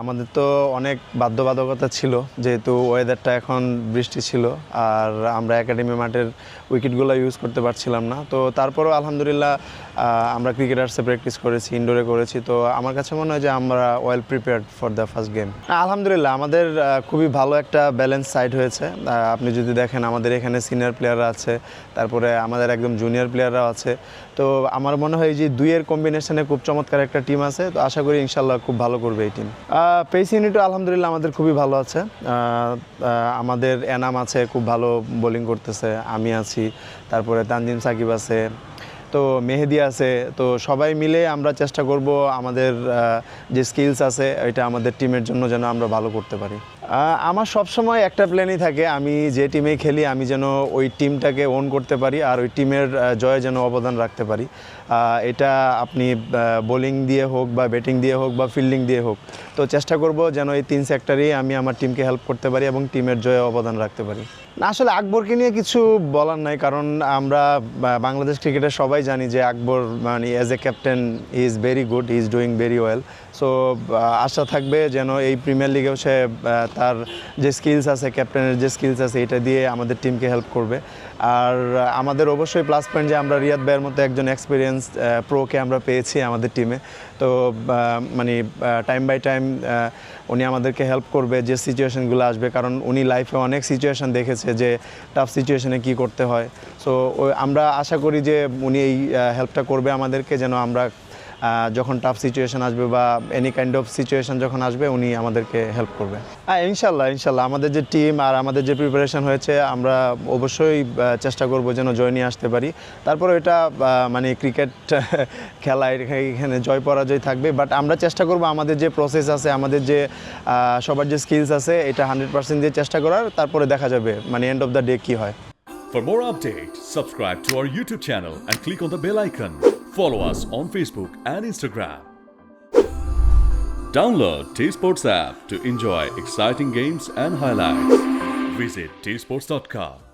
আমাদের তো অনেক বাধ্যবাধকতা ছিল, যেহেতু ওয়েদারটা এখন বৃষ্টি ছিল আর আমরা একাডেমি মাঠের উইকেটগুলো ইউজ করতে পারছিলাম না। তো তারপরও আলহামদুলিল্লাহ আমরা ক্রিকেটার্সে প্র্যাকটিস করেছি, ইনডোরে করেছি। তো আমার কাছে মনে হয় যে আমরা well prepared for the first game. আলহামদুলিল্লাহ আমাদের খুবই ভালো একটা ব্যালেন্স সাইড হয়েছে। আপনি যদি দেখেন আমাদের এখানে সিনিয়র প্লেয়াররা আছে, তারপরে আমাদের একদম জুনিয়র প্লেয়াররাও আছে। তো আমার মনে হয় যে দুইয়ের কম্বিনেশনে খুব চমৎকার একটা টিম আছে। তো আশা করি ইনশাল্লাহ খুব ভালো করবে এই টিম। পেস ইউনিটও আলহামদুলিল্লাহ আমাদের খুবই ভালো আছে। আমাদের এনাম আছে, খুব ভালো বোলিং করতেছে, আমি আছি, তারপরে তানজিম সাকিব আছে, তো মেহেদি আছে। তো সবাই মিলে আমরা চেষ্টা করব আমাদের যে স্কিলস আছে এটা আমাদের টিমের জন্য যেন আমরা ভালো করতে পারি। আমার সবসময় একটা প্ল্যানই থাকে, আমি যে টিমে খেলি আমি যেন ওই টিমটাকে ওন করতে পারি আর ওই টিমের জয়ে যেন অবদান রাখতে পারি। এটা আপনি বোলিং দিয়ে হোক বা ব্যাটিং দিয়ে হোক বা ফিল্ডিং দিয়ে হোক, তো চেষ্টা করব যেন এই 3 সেক্টরেই আমি আমার টিমকে হেল্প করতে পারি এবং টিমের জয়ে অবদান রাখতে পারি। না, আসলে আকবরকে নিয়ে কিছু বলার নাই, কারণ আমরা বাংলাদেশ ক্রিকেটের সবাই জানি যে আকবর মানে as a captain he is very good, he is doing very well. So আশা থাকবে যেন এই প্রিমিয়ার লিগেও সে তার যে স্কিলস আছে, ক্যাপ্টেনের যে স্কিলস আছে, এটা দিয়ে আমাদের টিমকে হেল্প করবে। আর আমাদের অবশ্যই প্লাস পয়েন্ট যে আমরা রিয়াদ ভাইয়ের মতো একজন এক্সপিরিয়েন্স প্রোকে আমরা পেয়েছি আমাদের টিমে। তো মানে টাইম বাই টাইম উনি আমাদেরকে হেল্প করবে যে সিচুয়েশনগুলো আসবে, কারণ উনি লাইফে অনেক সিচুয়েশন দেখেছে যে টাফ সিচুয়েশনে কি করতে হয়। সো আমরা আশা করি যে উনি এই হেল্পটা করবে আমাদেরকে, যেন আমরা যখন টাফ সিচুয়েশন আসবে বা এনি কাইন্ড অফ সিচুয়েশন যখন আসবে উনি আমাদেরকে হেল্প করবে। ইনশাল্লাহ ইনশাল্লাহ আমাদের যে টিম আর আমাদের যে প্রিপারেশন হয়েছে আমরা অবশ্যই চেষ্টা করব যেন জয় নিয়ে আসতে পারি। তারপরে এটা মানে ক্রিকেট খেলা, এখানে জয় পরাজয় থাকবে, বাট আমরা চেষ্টা করব আমাদের যে প্রসেস আছে, আমাদের যে সবার যে স্কিলস আছে এটা 100% দিয়ে চেষ্টা করার, তারপরে দেখা যাবে মানে এন্ড অফ দ্য ডে কী হয়। For more updates, subscribe to our YouTube channel and click on the bell icon. Follow us on Facebook and Instagram. Download T-Sports app to enjoy exciting games and highlights. Visit tsports.com.